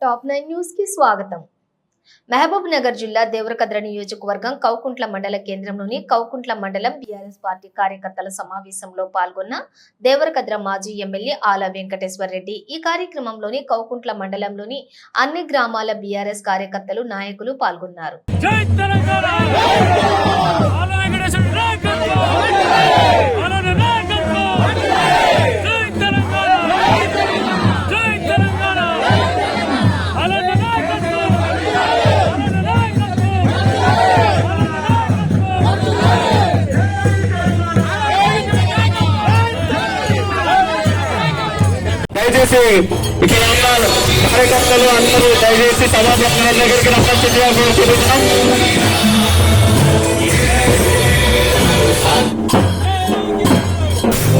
Top 9 news కి స్వాగతం. మహబూబ్ నగర్ జిల్లా దేవరకద్ర నియోజకవర్గం కౌకుంట్ల మండల కేంద్రంలోని కౌకుంట్ల మండలం బీఆర్ఎస్ పార్టీ కార్యకర్తల సమావేశంలో పాల్గొన్న దేవరకద్ర మాజీ ఎమ్మెల్యే ఆల వెంకటేశ్వర్ రెడ్డి ఈ కార్యక్రమంలోని కౌకుంట్ల మండలంలోని అన్ని గ్రామాల బీఆర్ఎస్ కార్యకర్తలు నాయకులు పాల్గొన్నారు. దయచేసి ఇక్కడ ఉన్న కార్యకర్తలు అందరూ దయచేసి సభాపక్షాల దగ్గరికి రప్పించగా కోరుకుంటున్నాం.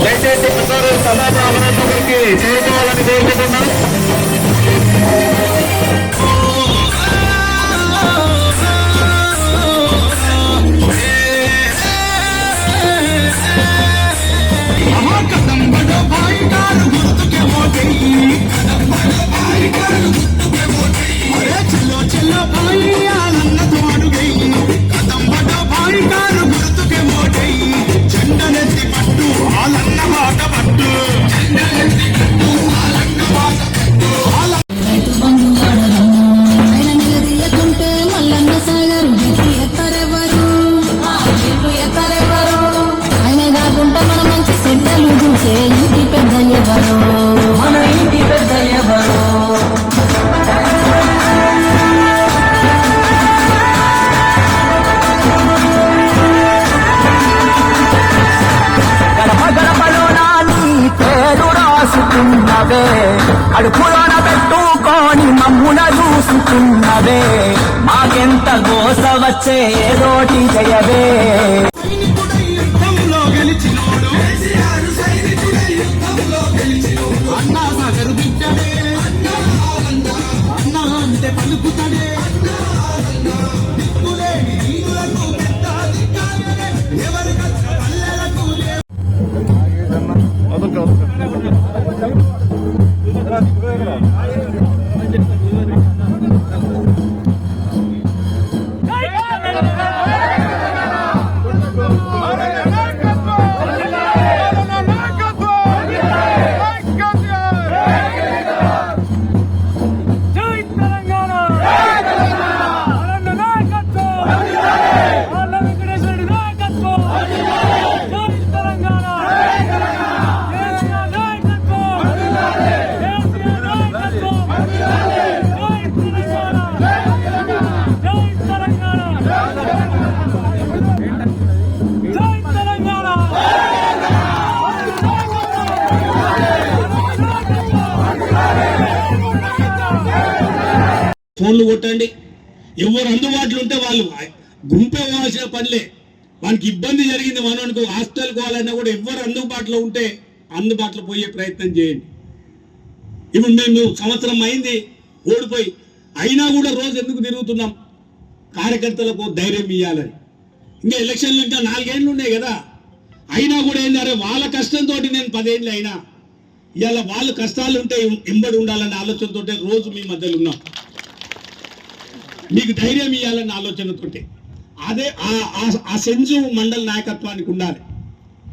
దయచేసి అందరూ సభాపక్షాల దగ్గరికి చేరుకోవాలని కోరుకుంటున్నాం. అడుపులోన పెట్టుకొని మమ్మున చూసుకున్నవే మాకెంత గోస వచ్చే ఏదోటి జయవే. ఫోన్లు కొట్టండి, ఎవరు అందుబాటులో ఉంటే వాళ్ళు గుంపే పోవాల్సిన పనిలే. వాళ్ళకి ఇబ్బంది జరిగింది మనకు హాస్టల్కి పోవాలన్నా కూడా ఎవరు అందుబాటులో ఉంటే అందుబాటులో పోయే ప్రయత్నం చేయండి. ఇప్పుడు మేము సంవత్సరం అయింది ఓడిపోయి, అయినా కూడా రోజు ఎందుకు తిరుగుతున్నాం? కార్యకర్తలకు ధైర్యం ఇవ్వాలని. ఇంకా ఎలక్షన్లు ఇంకా 4 ఏళ్ళు ఉన్నాయి కదా, అయినా కూడా ఏంటంటే వాళ్ళ కష్టంతో నేను 10 ఏళ్ళు అయినా ఇవాళ వాళ్ళ కష్టాలు ఉంటే ఎంబడి ఉండాలనే ఆలోచనతో రోజు మీ మధ్యలో ఉన్నాం. మీకు ధైర్యం ఇవ్వాలన్న ఆలోచనతో అదే ఆ సెంజు మండల నాయకత్వానికి ఉండాలి.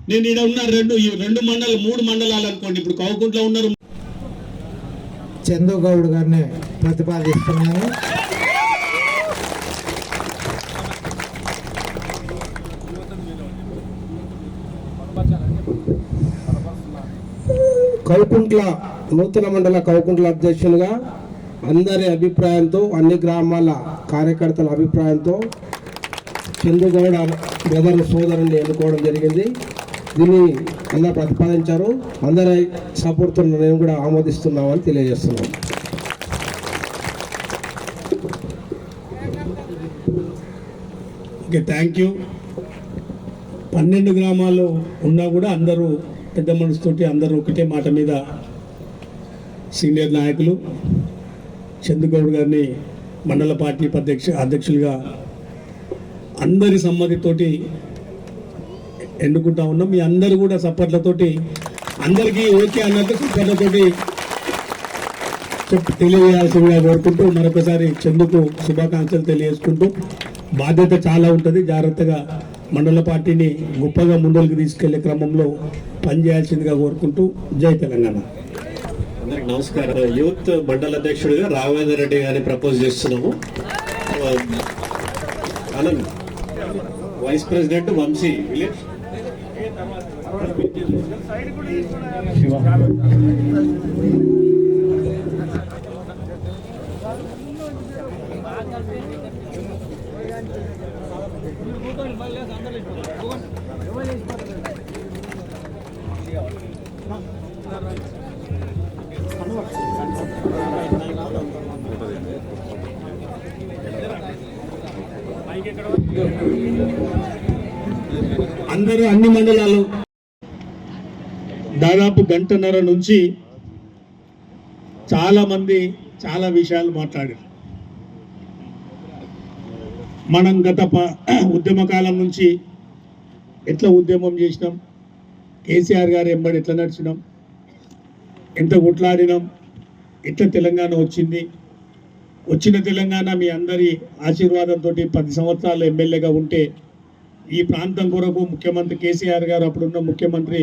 నేను ఇక్కడ ఉన్న 3 మండలాలు అనుకోండి, ఇప్పుడు కౌకుంట్లో ఉన్నారు. చందుగౌడ్ గారిని ప్రతిపాదిస్తున్నాను. కౌకుంట్ల నూతన మండల కౌకుంట్ల అధ్యక్షులుగా అందరి అభిప్రాయంతో, అన్ని గ్రామాల కార్యకర్తల అభిప్రాయంతో చందుగౌడ బ్రదర్ సోదరుని ఎన్నుకోవడం జరిగింది. దీన్ని అందరూ ప్రతిపాదించారు. అందరి సపోర్ట్తో నేను కూడా ఆమోదిస్తున్నామని తెలియజేస్తున్నాను. Okay, thank you. 12 గ్రామాలు ఉన్నా కూడా అందరూ పెద్ద మనసుతోటి అందరూ ఒకటే మాట మీద సీనియర్ నాయకులు చందుగౌడ్ గారిని మండల పార్టీ అధ్యక్షులుగా అందరి సమ్మతితోటి ఎన్నుకుంటా ఉన్నాం. మీ అందరూ కూడా సపోర్ట్లతోటి అందరికీ ఓకే అన్నట్టు సపోర్ట్లతోటి తెలియజేయాల్సిందిగా కోరుకుంటూ మరొకసారి చందుకు శుభాకాంక్షలు తెలియజేసుకుంటూ బాధ్యత చాలా ఉంటుంది. జాగ్రత్తగా మండల పార్టీని గొప్పగా ముందరికి తీసుకెళ్లే క్రమంలో పనిచేయాల్సిందిగా కోరుకుంటూ జై తెలంగాణ. అందరికి నమస్కారం. యూత్ మండల అధ్యక్షుడిగా రాఘవేంద్ర రెడ్డి గారిని ప్రపోజ్ చేస్తున్నాము. Anand vice president Vamshi village అందరూ అన్ని మండలాలు దాదాపు గంటన్నర నుంచి చాలా మంది చాలా విషయాలు మాట్లాడారు. మనం గత ఉద్యమ కాలం నుంచి ఎట్లా ఉద్యమం చేసినాం, కేసీఆర్ గారు ఎంబడి ఎట్లా నడిచినాం, ఎంత కొట్లాడినాం, ఎట్లా తెలంగాణ వచ్చింది, వచ్చిన తెలంగాణ మీ అందరి ఆశీర్వాదంతో 10 సంవత్సరాలు ఎమ్మెల్యేగా ఉంటే ఈ ప్రాంతం కొరకు ముఖ్యమంత్రి కేసీఆర్ గారు, అప్పుడున్న ముఖ్యమంత్రి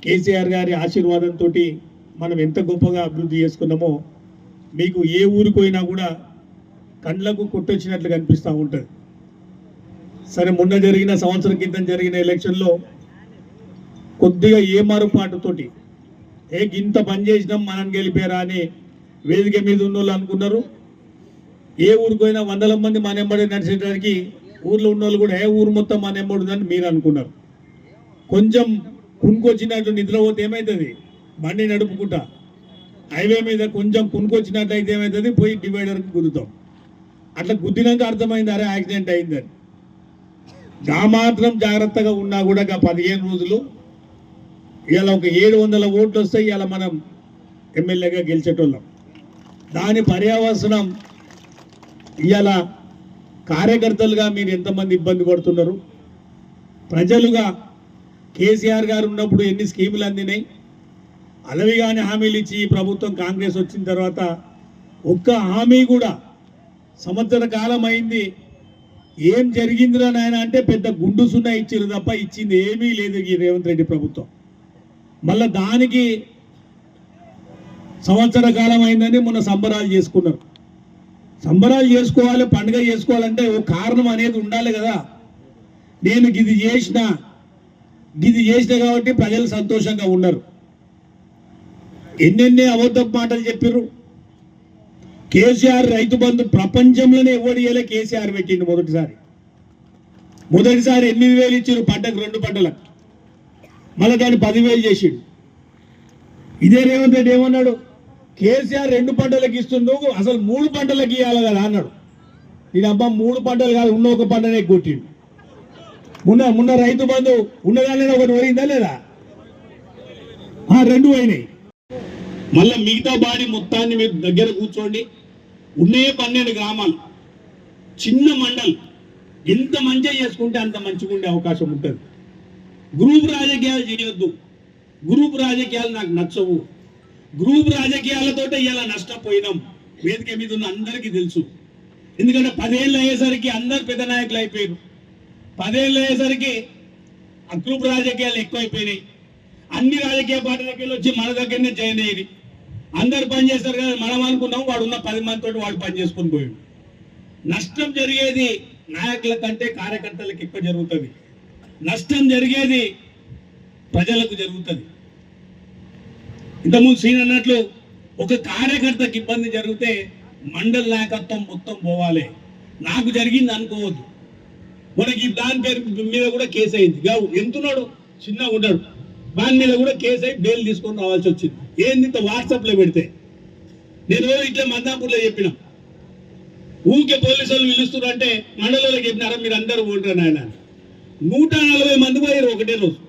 కేసీఆర్ గారి ఆశీర్వాదంతో మనం ఎంత గొప్పగా అభివృద్ధి చేసుకున్నామో మీకు ఏ ఊరికి పోయినా కూడా కండ్లకు కొట్టొచ్చినట్లు కనిపిస్తూ ఉంటుంది. సరే, మొన్న జరిగిన సంవత్సరం క్రితం జరిగిన ఎలక్షన్లో కొద్దిగా ఏ మారుపాటుతోటి ఇంత పని చేసినాం మనం గెలిపారా అని వేదిక మీద ఉన్న వాళ్ళు అనుకున్నారు. ఏ ఊరికైనా వందల మంది మనెంబడి నడిచేటానికి ఊర్లో ఉన్న వాళ్ళు కూడా ఊరు మొత్తం మనెంబడుందని మీరు అనుకున్నారు. కొంచెం కునుకొచ్చినట్టు నిద్రపోతే ఏమవుతుంది, బండి నడుపుకుంటా హైవే మీద కొంచెం కునుకొచ్చినట్టు అయితే ఏమవుతుంది, పోయి డివైడర్కి గుద్దుతాం. అట్లా గుద్దినాక అర్థమైంది అరే యాక్సిడెంట్ అయిందని. గా మాత్రం జాగ్రత్తగా ఉన్నా కూడా 15 రోజులు ఇవాళ ఒక 700 ఓట్లు వస్తాయి. ఇవాళ మనం ఎమ్మెల్యేగా గెలిచేటోళ్ళం. దాని పర్యవసనం ఇవాళ కార్యకర్తలుగా మీరు ఎంతమంది ఇబ్బంది పడుతున్నారు, ప్రజలుగా కేసీఆర్ గారు ఉన్నప్పుడు ఎన్ని స్కీములు అందినాయి, అలవిగానే హామీలు ఇచ్చి ఈ ప్రభుత్వం కాంగ్రెస్ వచ్చిన తర్వాత ఒక్క హామీ కూడా సంవత్సర కాలం అయింది ఏం జరిగిందిరా నాయన అంటే పెద్ద గుండు సున్నా ఇచ్చారు తప్ప ఇచ్చింది ఏమీ లేదు ఈ రేవంత్ రెడ్డి ప్రభుత్వం. మళ్ళా దానికి సంవత్సర కాలం అయిందని మొన్న సంబరాలు చేసుకున్నారు. సంబరాలు చేసుకోవాలి, పండుగ చేసుకోవాలంటే ఓ కారణం అనేది ఉండాలి కదా. నేను గిది చేసిన కాబట్టి ప్రజలు సంతోషంగా ఉన్నారు. ఎన్నెన్ని అబద్ధపు మాటలు చెప్పారు. కేసీఆర్ రైతు బంధు ప్రపంచంలోనే ఎవడు చేయలే, కేసీఆర్ పెట్టిండు మొదటిసారి 8,000 ఇచ్చారు పంటకు, 2 పంటలకు. మళ్ళీ దాన్ని 10,000 చేసిండు. ఇదే రేవంత్ రెడ్డి ఏమన్నాడు, కేసీఆర్ 2 పంటలకు ఇస్తుండు, అసలు 3 పంటలకు ఇవ్వాలి కదా అన్నాడు. నేను అబ్బా 3 పంటలు కాదు, ఉన్న ఒక పంటనే కొట్టిండు. మొన్న రైతు బంధు ఉన్నదాన్ని ఒకటి పోయిందా లేదా, 2 అయినాయి. మళ్ళీ మిగతా బాడీ మొత్తాన్ని మీరు దగ్గర కూర్చోండి. ఉన్నే 12 గ్రామాలు, చిన్న మండల్, ఎంత మంచిగా చేసుకుంటే అంత మంచిగా ఉండే అవకాశం ఉంటుంది. గ్రూప్ రాజకీయాలు చేయొద్దు. గ్రూప్ రాజకీయాలు నాకు నచ్చవు. గ్రూప్ రాజకీయాలతో ఇలా నష్టపోయినాం వేదిక మీద ఉన్న అందరికీ తెలుసు. ఎందుకంటే 10 ఏళ్ళు అయ్యేసరికి అందరు పెద్ద నాయకులు అయిపోయారు. 10 ఏళ్ళు అయ్యేసరికి ఆ గ్రూప్ రాజకీయాలు ఎక్కువైపోయినాయి. అన్ని రాజకీయ పార్టీలకి వచ్చి మన దగ్గరనే జాయిన్ అయ్యేది. అందరు పని చేస్తారు కదా, మనం అనుకున్నాం వాడు ఉన్న 10 మందితో వాడు పని చేసుకొని పోయాడు. నష్టం జరిగేది నాయకుల కంటే కార్యకర్తలకు ఎక్కువ జరుగుతుంది. నష్టం జరిగేది ప్రజలకు జరుగుతుంది. ఇంతకుముందు సీన్ అన్నట్లు ఒక కార్యకర్తకి ఇబ్బంది జరిగితే మండల నాయకత్వం మొత్తం పోవాలి. నాకు జరిగింది అనుకోవద్దు. మనకి దాని పేరు మీద కూడా కేసు అయింది. ఎంతున్నాడు, చిన్నగా ఉన్నాడు, దాని మీద కూడా కేసు అయి బెయిల్ తీసుకొని రావాల్సి వచ్చింది. ఏంది ఇంత వాట్సాప్లో పెడితే. నేను ఇట్లా మందాపూర్లో చెప్పిన, ఊరికే పోలీసు వాళ్ళు పిలుస్తున్నారు అంటే మండలంలో చెప్పినారా మీరు అందరూ ఓటరా నాయన. 140 మంది పోయారు ఒకటే రోజు.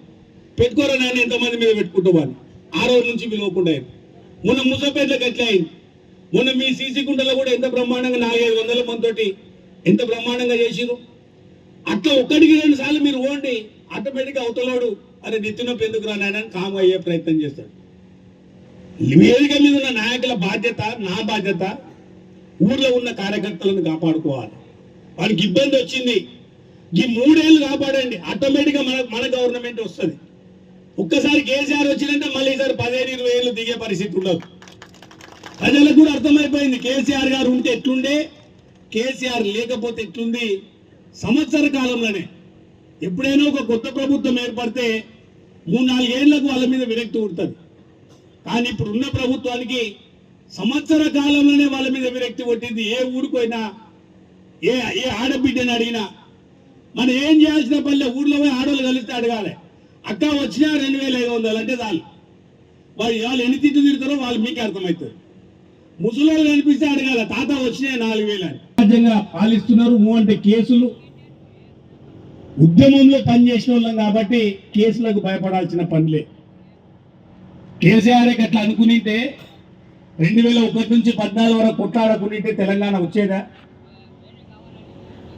పెట్టుకోరా నాయన, ఎంతమంది మీద పెట్టుకుంటూ వాళ్ళు ఆ రోజు నుంచి పిలవకుండా అయింది. మొన్న ముసాపేటలకు ఎట్లా అయింది. మొన్న మీ సీసీ కుంటలో కూడా ఎంత బ్రహ్మాండంగా 400-500 మందితోటి ఎంత బ్రహ్మాండంగా చేసిరు. అట్లా 1-2 సార్లు మీరు ఓండి, ఆటోమేటిక్గా అవతలోడు అరే నెత్తినొప్పి ఎందుకు రా నాయన కామ్ అయ్యే ప్రయత్నం చేస్తాడు. వేదిక మీద ఉన్న నాయకుల బాధ్యత, నా బాధ్యత ఊర్లో ఉన్న కార్యకర్తలను కాపాడుకోవాలి. వాడికి ఇబ్బంది వచ్చింది, ఈ 3 ఏళ్ళు కాపాడండి, ఆటోమేటిక్గా మన గవర్నమెంట్ వస్తుంది. ఒక్కసారి కేసీఆర్ వచ్చిందంటే మళ్ళీ ఈసారి 15-20 ఏళ్ళు దిగే పరిస్థితి ఉండదు. ప్రజలకు కూడా అర్థమైపోయింది కేసీఆర్ గారు ఉంటే ఎట్లుండే, కేసీఆర్ లేకపోతే ఎట్లుంది. సంవత్సర కాలంలోనే ఎప్పుడైనా ఒక కొత్త ప్రభుత్వం ఏర్పడితే 3-4 ఏళ్లకు వాళ్ళ మీద విరక్తి ఉంటుంది. కానీ ఇప్పుడు ఉన్న ప్రభుత్వానికి సంవత్సర కాలంలోనే వాళ్ళ మీద విరక్తి కొట్టింది. ఏ ఊరికి పోయినా, ఏ ఆడబిడ్డని అడిగినా మనం ఏం చేయాల్సిన పనిలే, ఊర్లో పోయి ఆడవాళ్ళు కలిస్తే అడగాలి, అక్క వచ్చినా 2500 అంటే చాలు. వాళ్ళు ఎన్ని తిట్టు తిడతారో వాళ్ళు మీకే అర్థమవుతుంది. ముసలోళ్ళు కనిపిస్తే అడగాల, తాత వచ్చినాయి 4000 అని. రాజ్యంగా పాలిస్తున్నారు. అంటే కేసులు ఉద్యమంలో పనిచేసిన వాళ్ళం కాబట్టి కేసులకు భయపడాల్సిన పనిలే. కేసీఆర్ అట్లా అనుకునితే 2001 నుంచి 14 వరకు కొట్లాడకునింటే తెలంగాణ వచ్చేదా?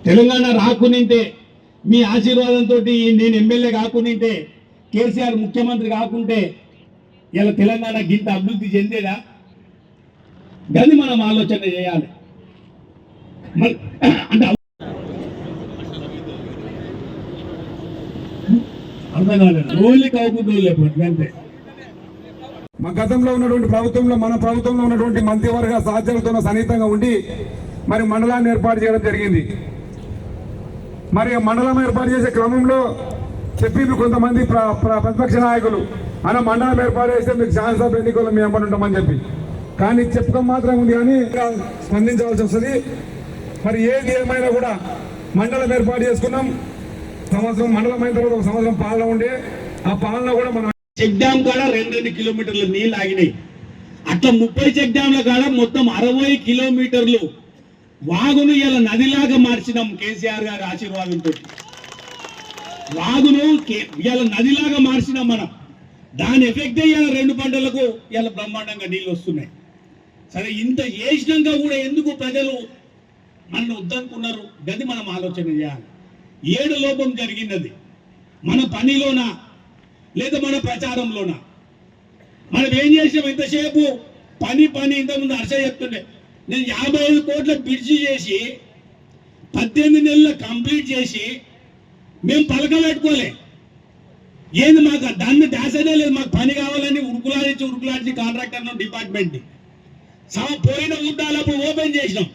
తెలంగాణ రాకునింటే, మీ ఆశీర్వాదంతో నేను ఎమ్మెల్యే కాకునింటే, కేసీఆర్ ముఖ్యమంత్రి కాకుంటే ఇలా తెలంగాణ గింత అభివృద్ధి చెందేదా? గది మనం ఆలోచన చేయాలి. అంటే అర్థం కాలేదు, రోజులు కాకుండా అంతే. మా గతంలో ఉన్నటువంటి ప్రభుత్వంలో, మన ప్రభుత్వంలో ఉన్నటువంటి మంత్రివర్గ సహచరులతో సన్నిహితంగా ఉండి మరి మండలాన్ని ఏర్పాటు చేయడం జరిగింది. మరి మండలం ఏర్పాటు చేసే క్రమంలో చెప్పింది కొంతమంది ప్రతిపక్ష నాయకులు, అన్న మండలం ఏర్పాటు చేస్తే మీకు శాసనసభ ఎన్నికల్లో మేము ఎంపడి ఉంటామని చెప్పి. కానీ చెప్పడం మాత్రం ఉంది, కానీ స్పందించవలసి వస్తుంది. మరి ఏది ఏమైనా కూడా మండలం ఏర్పాటు చేసుకున్నాం. సంవత్సరం మండలం అయిన తర్వాత 1 సంవత్సరం పాలన ఉండే, ఆ పాలన కూడా మనం చెక్ డ్యామ్ కాడ 2 కిలోమీటర్ల నీళ్ళు ఆగినాయి. అట్లా 30 చెక్ డ్యాంల కాడ మొత్తం 60 కిలోమీటర్లు వాగును ఇలా నదిలాగా మార్చినాం కేసీఆర్ గారి ఆశీర్వాదంతో. వాగును ఇలా నదిలాగా మార్చినాం మనం. దాని ఎఫెక్టే ఇలా 2 పంటలకు ఇలా బ్రహ్మాండంగా నీళ్ళు వస్తున్నాయి. సరే, ఇంత చేసినాక కూడా ఎందుకు ప్రజలు మనల్ని వద్దనుకున్నారు? గది మనం ఆలోచన చేయాలి. 7 లోపం జరిగినది మన పనిలోనా లేదా మన ప్రచారంలోనా? మనం ఏం చేసినాం? ఇంతసేపు పని ఇంతకుముందు హర్ష చెప్తుండే, నేను 55 కోట్ల బ్రిడ్జి చేసి 18 నెలలు కంప్లీట్ చేసి మేము పలక పెట్టుకోలే. ఏంది మాకు దాన్ని దాసనే లేదు. మాకు పని కావాలని ఉరుకులాడించి కాంట్రాక్టర్ డిపార్ట్మెంట్ పోయిన ఉద్దాలప్పుడు ఓపెన్ చేసినాం.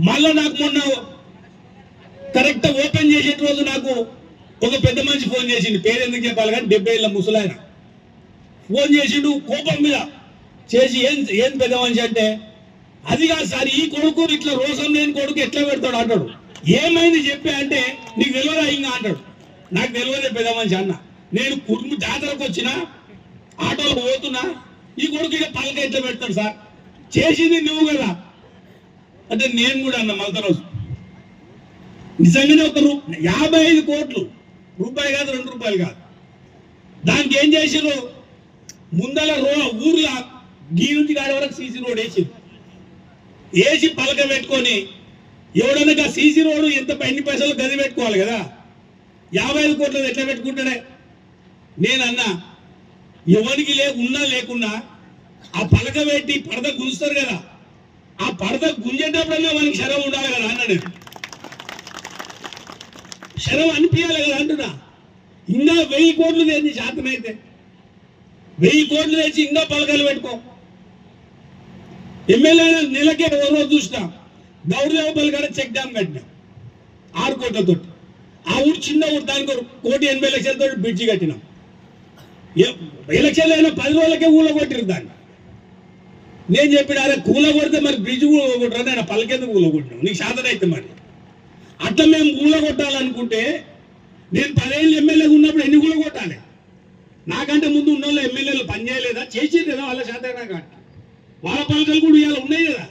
మళ్ళా నాకు మొన్న కరెక్ట్ ఓపెన్ చేసే రోజు నాకు ఒక పెద్ద మనిషి ఫోన్ చేసిండు, పేరు ఎందుకు చెప్పాలి కానీ 70 ఏళ్ళ ముసలాయన ఫోన్ చేసిండు కోపం మీద చేసి, ఏం పెద్ద మనిషి అంటే, అది కాదు సార్, ఈ కొడుకు ఇట్లా రోసం లేని కొడుకు ఎట్లా పెడతాడు అంటాడు. ఏమైంది చెప్పే అంటే, నీకు తెలియదా ఇంకా అంటాడు. నాకు తెలియదే పెద్ద మనిషి అన్న, నేను కుటుంబ జాతరకు వచ్చిన ఆటోలో పోతున్నా, ఈ కొడుకు ఇక పలక ఎట్లా పెడతాడు సార్, చేసింది నువ్వు కదా అంటే నేను కూడా అన్న మళ్ళీ రోజు. నిజంగానే 55 కోట్లు, రూపాయి కాదు 2 రూపాయలు కాదు. దానికి ఏం చేసిరు? ముందల ఊర్ల గీ నుంచి గాడి వరకు సీసీ రోడ్ వేసి పలక పెట్టుకొని, ఎవడనగా సీసీ రోడ్ ఎన్ని పైసలు గది పెట్టుకోవాలి కదా. 55 కోట్లది ఎట్లా పెట్టుకుంటాడే? నేనన్నా, ఎవరికి ఉన్నా లేకున్నా ఆ పలక పెట్టి పరద గుంజుతారు కదా, ఆ పరద గుంజేటప్పుడన్నా మనకి శరం ఉండాలి కదా అన్న. నేను శరం అనిపించాలి కదా అంటున్నా. ఇంకా 1000 కోట్లు తెచ్చి శాతమైతే 1000 కోట్లు తెచ్చి ఇంకా పలకలు పెట్టుకో. ఎమ్మెల్యే నెలకే ఓ రోజు చూసినా గౌరవ కాడ చెక్ డ్యామ్ కట్టినా 6 కోట్లతో. ఆ ఊరు చిన్న ఊరు, దానికి 1,80,00,000తో బ్రిడ్జి కట్టినాం. ఎలక్షన్లు అయినా 10 రోజులకే ఊళ్ళో కొట్టిరు దాన్ని. నేను చెప్పిన, అరే కూల కొడితే మరి బ్రిడ్జ్ ఊళ్ళో కొట్టరా, నేను పలకెందుకు ఊళ్ళో కొట్టినాం, నీకు శాతం అయితే మరి. అట్లా మేము ఊళ్ళో కొట్టాలనుకుంటే, నేను 10 ఏళ్ళు ఎమ్మెల్యేగా ఉన్నప్పుడు ఎన్ని ఊళ్ళో కొట్టాలి? నాకంటే ముందు ఉన్న వాళ్ళు ఎమ్మెల్యేలు పనిచేయలేదా? చేసేది కదా వాళ్ళ శాతమైనా కానీ. వాళ్ళ పలకలు కూడా ఇవాళ ఉన్నాయి కదా.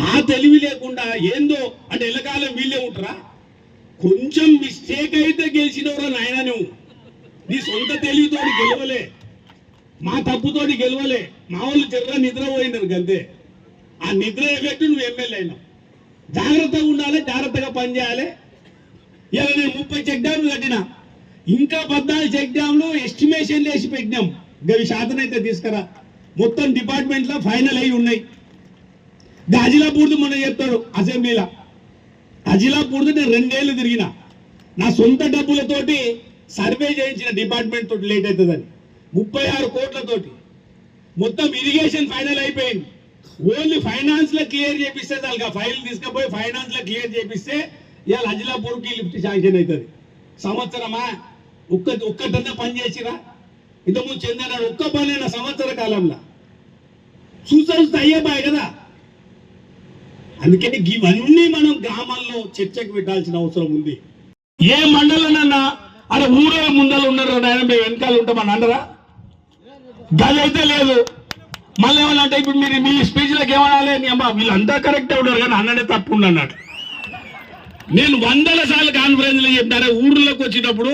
ఆ తెలివి లేకుండా ఏందో అంటే ఎల్లకాలం వీళ్ళే ఉంటారా? కొంచెం మిస్టేక్ అయితే గెలిచినవరా నాయన, నువ్వు నీ సొంత తెలివితోటి గెలవలే, మా తప్పుతోటి గెలవలే. మా వాళ్ళు చెర్ర నిద్రపోయినారు అంతే. ఆ నిద్ర ఎఫెక్ట్ నువ్వు ఎమ్మెల్యే అయినావు. జాగ్రత్తగా ఉండాలి, జాగ్రత్తగా పనిచేయాలి. ఇలా నేను 30 చెక్ డ్యాంలు కట్టినా, ఇంకా 14 చెక్ డ్యాంలు ఎస్టిమేషన్ వేసి పెట్టినాం. గవి శాతం అయితే తీసుకురా. మొత్తం డిపార్ట్మెంట్లో ఫైనల్ అయి ఉన్నాయి. అజిలాపూర్ది మొన్న చెప్తాడు అసెంబ్లీలో. అజిలాపూర్ది నేను 2 ఏళ్ళు తిరిగిన. నా సొంత డబ్బులతోటి సర్వే చేయించిన డిపార్ట్మెంట్ తోటి లేట్ అవుతుందని 36 కోట్లతోటి మొత్తం ఇరిగేషన్ ఫైనల్ అయిపోయింది. ఓన్లీ ఫైనాన్స్ లో క్లియర్ చేపిస్తే చాలు. ఫైల్ తీసుకుపోయి ఫైనాన్స్ లో క్లియర్ చేపిస్తే ఇవాళ అజిలాపూర్కి లిఫ్ట్ శాంక్షన్ అవుతుంది. సంవత్సరమా ఒక్కటన్నా పని చేసిరా? ఇంతకుముందు చెందినాడు ఒక్క పనైనా సంవత్సర కాలంలో చూస్తే అయ్యేబాయ్ కదా. అందుకని ఇవన్నీ మనం గ్రామాల్లో చర్చకు పెట్టాల్సిన అవసరం ఉంది. ఏ మండలనన్నా అక్కడ ఊరే ముందలు ఉన్నారు నాయన, మేము వెనకాల ఉంటామని అన్నరా? గది అయితే లేదు. మళ్ళీ ఏమన్నా ఇప్పుడు మీరు మీ స్పీచ్లకు ఏమనాలి? అమ్మా వీళ్ళంతా కరెక్టే ఉన్నారు కానీ అన్ననే తప్పు అన్నట్టు. నేను 100 సార్లు కాన్ఫరెన్స్లో చెప్పినారే, ఊర్లోకి వచ్చేటప్పుడు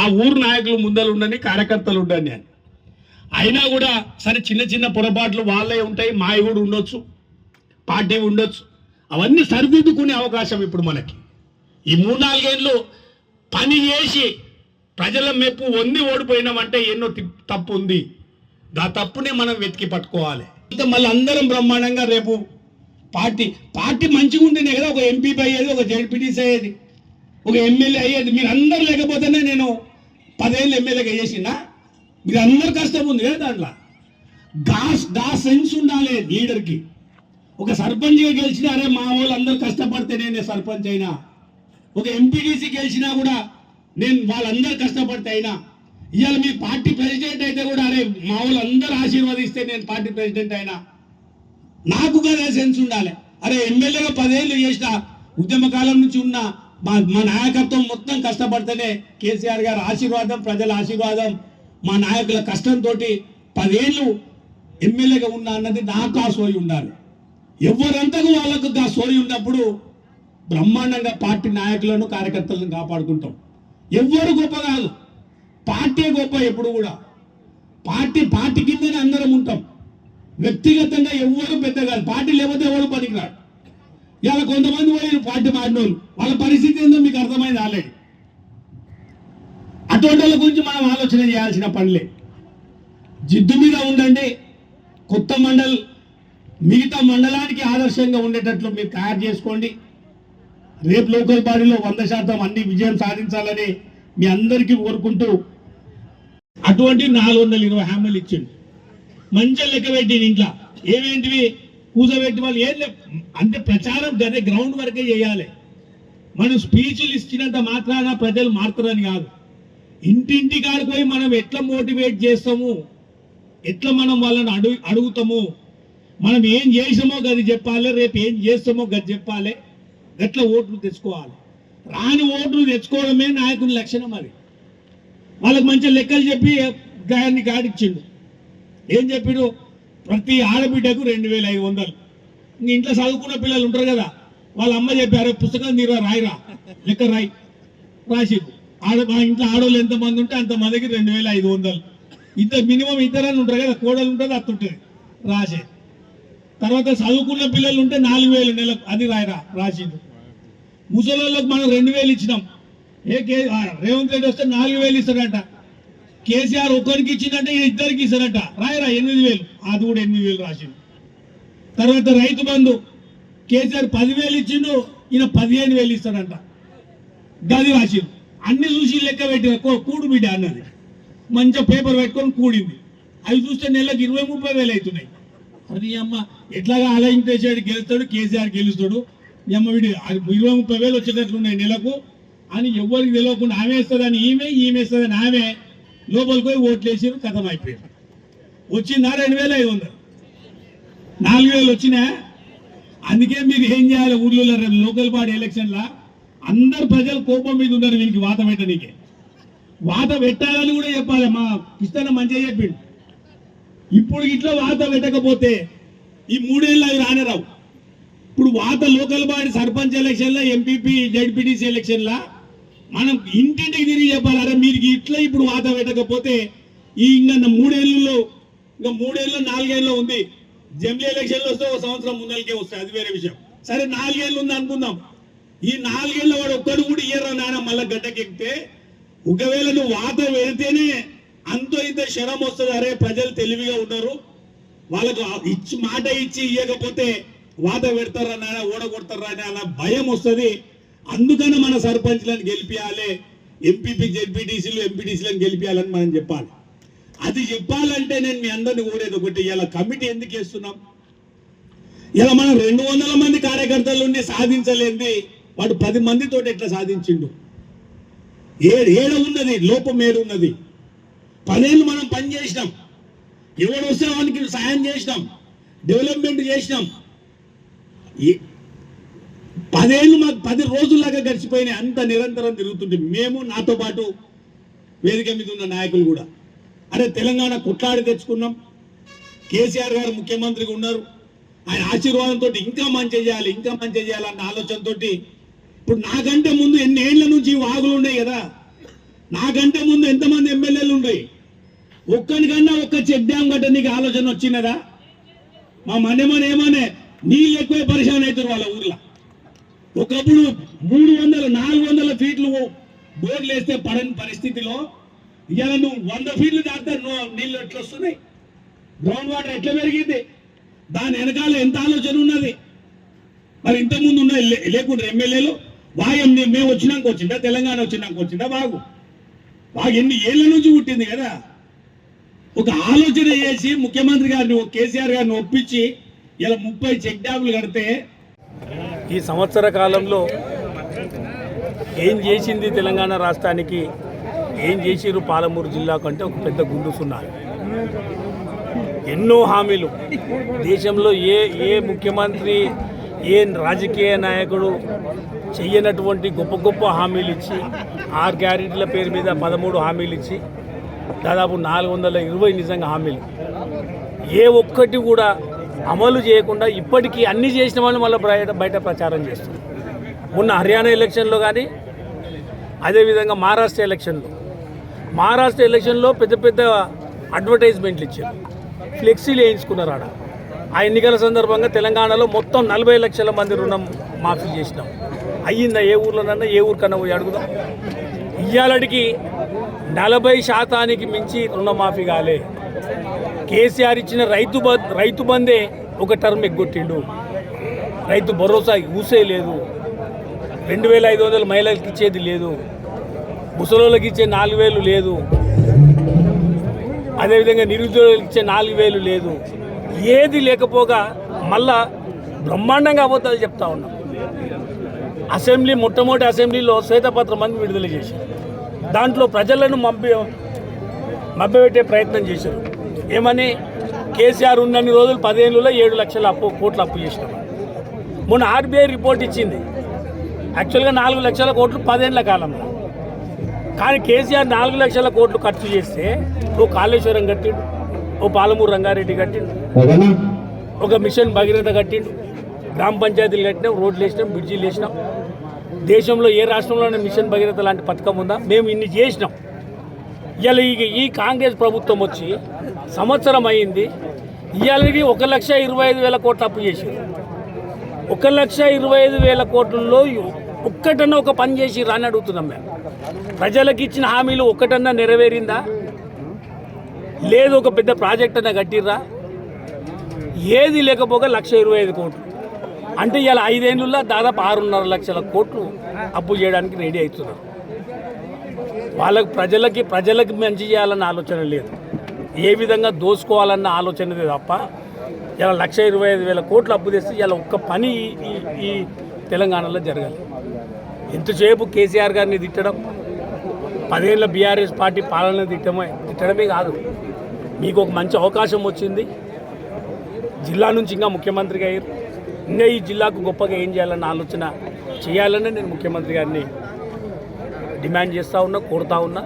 ఆ ఊరు నాయకులు ముందలు ఉండని, కార్యకర్తలు ఉండని నేను. అయినా కూడా సరే చిన్న చిన్న పొరపాట్లు వాళ్ళే ఉంటాయి, మావి కూడా ఉండొచ్చు, పార్టీ ఉండొచ్చు. అవన్నీ సరిదిద్దుకునే అవకాశం ఇప్పుడు మనకి. ఈ 3-4 ఏళ్ళు పని చేసి ప్రజల మెప్పు పొంది ఓడిపోయినామంటే ఎన్నో తప్పు ఉంది. ఆ తప్పుని మనం వెతికి పట్టుకోవాలి. మళ్ళీ అందరం బ్రహ్మాండంగా రేపు పార్టీ మంచిగా ఉంటేనే కదా ఒక ఎంపీపీ అయ్యేది, ఒక జెడ్పీటీసీ అయ్యేది, ఒక ఎమ్మెల్యే అయ్యేది. మీరు అందరు లేకపోతేనే నేను 10 ఏళ్ళు ఎమ్మెల్యేగా చేసినా. మీరు అందరు కష్టం ఉంది కదా దాంట్లో. గా సెన్స్ ఉండాలి లీడర్కి. ఒక సర్పంచ్గా గెలిచినా అరే మా వాళ్ళు అందరు కష్టపడితే నేను సర్పంచ్ అయినా, ఒక ఎంపీటీసీ గెలిచినా కూడా నేను వాళ్ళందరూ కష్టపడితే అయినా, ఇవాళ మీ పార్టీ ప్రెసిడెంట్ అయితే కూడా అరే మా వాళ్ళు అందరూ ఆశీర్వదిస్తే నేను పార్టీ ప్రెసిడెంట్ అయినా. నాకు కదా సెన్స్ ఉండాలి. అరే ఎమ్మెల్యేగా 10 ఏళ్ళు చేసిన, ఉద్యమ కాలం నుంచి ఉన్న మా నాయకత్వం మొత్తం కష్టపడితేనే కేసీఆర్ గారి ఆశీర్వాదం, ప్రజల ఆశీర్వాదం, మా నాయకుల కష్టంతో 10 ఏళ్ళు ఎమ్మెల్యేగా ఉన్నా అన్నది నాకు ఆ సోయి ఉండాలి. ఎవరంతకు వాళ్ళకు ఆ సోయి ఉన్నప్పుడు బ్రహ్మాండంగా పార్టీ నాయకులను, కార్యకర్తలను కాపాడుకుంటాం. ఎవ్వరు గొప్ప కాదు, పార్టీ గొప్ప. ఎప్పుడు కూడా పార్టీ కిందనే అందరం ఉంటాం. వ్యక్తిగతంగా ఎవరు పెద్ద కాదు. పార్టీ లేకపోతే ఎవరు పనికిరాడు. ఇలా కొంతమంది పోయి పార్టీ మారినోళ్ళు, వాళ్ళ పరిస్థితి ఏందో మీకు అర్థమైంది ఆల్రెడీ. అటువంటి వాళ్ళ గురించి మనం ఆలోచన చేయాల్సిన పనిలే. జిద్దు మీద ఉండండి. కొత్త మండల్ మిగతా మండలానికి ఆదర్శంగా ఉండేటట్లు మీరు తయారు చేసుకోండి. రేపు లోకల్ బాడీలో 100% అన్ని విజయం సాధించాలని మీ అందరికీ కోరుకుంటూ, అటువంటి 420 హామీలు ఇచ్చిండు. మంచిగా లెక్క పెట్టింది. ఇంట్లో ఏమేంటివి కూసబెట్టి వాళ్ళు ఏం అంటే ప్రచారం గదే గ్రౌండ్ వరకే చేయాలి. మనం స్పీచ్లు ఇచ్చినంత మాత్రాన ప్రజలు మారుతారని కాదు. ఇంటింటి కాడికి పోయి మనం ఎట్లా మోటివేట్ చేస్తాము, ఎట్లా మనం వాళ్ళని అడుగుతాము, మనం ఏం చేసామో గది చెప్పాలి, రేపు ఏం చేస్తామో గది చెప్పాలి. గట్ల ఓట్లు తెచ్చుకోవాలి. రాని ఓట్లు తెచ్చుకోవడమే నాయకుని లక్షణం. అది వాళ్ళకి మంచి లెక్కలు చెప్పి గాయాన్ని గాడిచ్చిండు. ఏం చెప్పాడు? ప్రతి ఆడబిడ్డకు 2500. ఇంట్లో చదువుకున్న పిల్లలు ఉంటారు కదా, వాళ్ళ అమ్మ చెప్పారు పుస్తకం తీరా రాయిరా, లెక్క రాసిరు. మా ఇంట్లో ఆడవాళ్ళు ఎంతమంది ఉంటే అంతమందికి 2500. మినిమం ఇద్దరని ఉంటారు కదా, కోడలు ఉంటుంది, అత్త ఉంటుంది, రాసే. తర్వాత చదువుకున్న పిల్లలు ఉంటే 4000 నెలకు, అది రాసిండు. ముసలోళ్ళకి మనం 2000 ఇచ్చినాం. రేవంత్ రెడ్డి వస్తే 4000 ఇస్తాడట. కేసీఆర్ ఒక్కరికి ఇచ్చిందంటే ఇద్దరికి ఇస్తాడట. రాయరా 8000, అది కూడా 8000 రాసిండు. తర్వాత రైతు బంధు కేసీఆర్ 10,000 ఇచ్చిండు, ఈయన 15,000 ఇస్తాడంట. గది రాసిండు. అన్ని చూసి లెక్క పెట్టి కూడు బిడ్డ అన్నది మంచిగా పేపర్ పెట్టుకొని కూడింది. అవి చూస్తే నెలకు 20-30 వేలు అవుతున్నాయి. అది అమ్మ ఎట్లాగా ఆలోచించేసాడు, గెలుస్తాడు కేసీఆర్ గెలుస్తాడు, అమ్మ వీడి 20-30 వేలు వచ్చేటట్లున్నాయి నెలకు అని ఎవరికి తెలియకుండా ఆమె వేస్తుందని ఈమె వేస్తుందని ఆమె లోపలికి పోయి ఓట్లు వేసారు, కథం అయిపోయారు. వచ్చిందా 2500, 4000 వచ్చినా. అందుకే మీరు ఏం చేయాలి, ఊర్లో లోకల్ బాడీ ఎలక్షన్లా అందరు ప్రజలు కోపం మీద ఉన్నారు. వీనికి వాత పెట్టనీకే, వాత పెట్టాలని కూడా చెప్పాలి. మా కృష్ణ మంచిగా చెప్పిండు. ఇప్పుడు ఇట్లా వాత పెట్టకపోతే ఈ 3 ఏళ్ళు అవి రానేరావు. ఇప్పుడు వాత లోకల్ బాడీ సర్పంచ్ ఎలక్షన్లో, ఎంపీపీ, జెడ్పీటీసీ ఎలక్షన్లా మనం ఇంటింటికి తిరిగి చెప్పాలి, అరే మీరు ఇట్లా ఇప్పుడు వాత పెట్టకపోతే ఈ ఇంకా 3 ఏళ్ళలో, ఇంకా 3 ఏళ్ళు 4 ఏళ్ళు ఉంది. జమిలీ ఎలక్షన్లు వస్తే 1 సంవత్సరం ముందరికే వస్తాయి, అది వేరే విషయం. సరే 4 ఏళ్ళు ఉంది అనుకుందాం. ఈ 4 ఏళ్ళ వాడు ఒక్కడు కూడా ఇయ్యరా నాయన మళ్ళీ గడ్డకెక్కితే, ఒకవేళ నువ్వు వాత పెడితేనే అంతో ఇంత శరం వస్తుంది, అరే ప్రజలు తెలివిగా ఉన్నారు, వాళ్ళకు మాట ఇచ్చి ఇవ్వకపోతే వాత పెడతారని ఓడగొడతారని అలా భయం వస్తుంది. అందుకని మన సర్పంచ్లను గెలిపియాలి, ఎంపీపీ జెడ్పీటీసీలు ఎంపీటీసీలను గెలిపియాలని మనం చెప్పాలి. అది చెప్పాలంటే నేను మీ అందరిని కోరేది ఒకటి, ఇలా కమిటీ ఎందుకు వేస్తున్నాం? ఇలా మనం 200 మంది కార్యకర్తలు ఉండి సాధించలేంది వాడు 10 మందితో ఎట్లా సాధించిండు? ఏడ ఉన్నది లోపం, ఏడున్నది? 10 ఏళ్ళు మనం పని చేసినాం, ఎవడు వస్తే వానికి సాయం చేసినాం, డెవలప్మెంట్ చేసినాం. 10 ఏళ్ళు మాకు 10 రోజుల్లాగా గడిచిపోయినాయి. అంత నిరంతరం తిరుగుతుంటే మేము, నాతో పాటు వేదిక మీద ఉన్న నాయకులు కూడా, అరే తెలంగాణ కొట్లాడి తెచ్చుకున్నాం, కేసీఆర్ గారు ముఖ్యమంత్రిగా ఉన్నారు, ఆయన ఆశీర్వాదంతో ఇంకా మంచి చేయాలి, ఇంకా మంచి చేయాలన్న ఆలోచనతో ఇప్పుడు నాకంటే ముందు ఎన్ని ఏళ్ల నుంచి వాగులు ఉన్నాయి కదా, నాకంటే ముందు ఎంతమంది ఎమ్మెల్యేలు ఉన్నాయి, ఒక్కనికన్నా ఒక్క చెక్ డ్యామ్ కట్టడానికి ఆలోచన వచ్చినదా? మా ఏమనే నీళ్ళు ఎక్కువ పరిశాన్ అవుతారు వాళ్ళ ఊర్లో. ఒకప్పుడు 300-400 ఫీట్లు బోర్లు వేస్తే పడని పరిస్థితిలో ఇవాళ నువ్వు 100 ఫీట్లు దాటితే నీళ్ళు ఎట్లా వస్తున్నాయి? గ్రౌండ్ వాటర్ ఎట్లా పెరిగింది? దాని వెనకాల ఎంత ఆలోచన ఉన్నది? మరి ఇంతకుముందు ఉన్న లేకుండా ఎమ్మెల్యేలు వాగం మేము వచ్చినాక వచ్చిందా, తెలంగాణ వచ్చినాక వచ్చిందా? బాగా ఎన్ని ఏళ్ల నుంచి పుట్టింది కదా. ఒక ఆలోచన చేసి ముఖ్యమంత్రి గారిని, కేసీఆర్ గారిని ఒప్పించి ఇలా 30 చెక్ డ్యాములు కడితే ఈ సంవత్సర కాలంలో ఏం చేసింది తెలంగాణ రాష్ట్రానికి, ఏం చేసిరు పాలమూరు జిల్లా కంటే ఒక పెద్ద గుండు సున్నారు. ఎన్నో హామీలు దేశంలో ఏ ముఖ్యమంత్రి, ఏ రాజకీయ నాయకుడు చెయ్యనటువంటి గొప్ప గొప్ప హామీలు ఇచ్చి, 6 గ్యారెంటీల పేరు మీద 13 హామీలు ఇచ్చి దాదాపు 420 నిజంగా హామీలు ఏ ఒక్కటి కూడా అమలు చేయకుండా ఇప్పటికీ అన్ని చేసిన వాళ్ళు మళ్ళీ బయట ప్రచారం చేస్తారు. మొన్న హర్యానా ఎలక్షన్లో కానీ, అదేవిధంగా మహారాష్ట్ర ఎలక్షన్లో పెద్ద పెద్ద అడ్వర్టైజ్మెంట్లు ఇచ్చారు, ఫ్లెక్సీలు వేయించుకున్నారు ఆడ. ఆ ఎన్నికల సందర్భంగా తెలంగాణలో మొత్తం 40 లక్షల మంది రుణం మాఫీ చేసినాం. అయ్యిందా? ఏ ఊర్లోనన్నా, ఏ ఊరికన్నా పోయి అడుగుదాం. ఇయ్యాలడికి 40% మించి రుణమాఫీ కాలే. కేసీఆర్ ఇచ్చిన రైతు బందే ఒక టర్మ్ ఎగ్గొట్టిండు. రైతు భరోసా ఊసే లేదు, 2500 మహిళలకు ఇచ్చేది లేదు, ముసలోళ్ళకి ఇచ్చే 4000 లేదు, అదేవిధంగా నిరుద్యోగులకు ఇచ్చే 4000 లేదు. ఏది లేకపోగా మళ్ళా బ్రహ్మాండంగా అబద్ధాలు చెప్తా ఉన్నాం. మొట్టమొదటి అసెంబ్లీలో శ్వేతపత్రం మంది విడుదల చేశారు. దాంట్లో ప్రజలను మభ్యపెట్టే ప్రయత్నం చేశారు. ఏమని? కేసీఆర్ ఉన్నన్ని రోజులు 10 ఏళ్ళలో 7 లక్షల కోట్ల అప్పు చేసినాం. మొన్న ఆర్బీఐ రిపోర్ట్ ఇచ్చింది, యాక్చువల్గా 4 లక్షల కోట్లు 10 ఏళ్ల కాలంలో. కానీ కేసీఆర్ 4 లక్షల కోట్లు ఖర్చు చేస్తే ఓ కాళేశ్వరం కట్టిండు, ఓ పాలమూరు రంగారెడ్డి కట్టిండు, ఒక మిషన్ భగీరథ కట్టిండు, గ్రామ పంచాయతీలు కట్టినాం, రోడ్లు వేసినాం, బ్రిడ్జీలు వేసినాం. దేశంలో ఏ రాష్ట్రంలోనే మిషన్ భగీరథ లాంటి పథకం ఉందా? మేము ఇన్ని చేసినాం. ఇవాళ ఈ కాంగ్రెస్ ప్రభుత్వం వచ్చి సంవత్సరం అయింది, ఇవాళకి 1,25,000 కోట్ల అప్పు చేసి 1,25,000 కోట్లలో ఒక్కటన్నా ఒక పని చేసి రాని అడుగుతున్నాం. మేము ప్రజలకు ఇచ్చిన హామీలు ఒక్కటన్నా నెరవేరిందా? లేదు ఒక పెద్ద ప్రాజెక్ట్ అన్నా కట్టిర్రా? ఏది లేకపోగా 1,25,000 కోట్లు అంటే ఇలా 5 ఏళ్ళలో దాదాపు 6.5 లక్షల కోట్లు అప్పు చేయడానికి రెడీ అవుతున్నారు. వాళ్ళకి ప్రజలకి మంచి చేయాలన్న ఆలోచన లేదు, ఏ విధంగా దోసుకోవాలన్న ఆలోచనదే తప్ప ఇలా 1,25,000 కోట్లు అప్పు తెస్తే ఇలా ఒక్క పని ఈ తెలంగాణలో జరగాలి. ఎంతసేపు కేసీఆర్ గారిని తిట్టడం, 10 ఏళ్ళ బీఆర్ఎస్ పార్టీ పాలన తిట్టడమే కాదు. మీకు ఒక మంచి అవకాశం వచ్చింది, జిల్లా నుంచి ఇంకా ముఖ్యమంత్రిగా అయ్యారు, ఇంకా ఈ జిల్లాకు గొప్పగా ఏం చేయాలన్న ఆలోచన చేయాలని నేను ముఖ్యమంత్రి గారిని డిమాండ్ చేస్తూ ఉన్నా, కోరుతా ఉన్నా.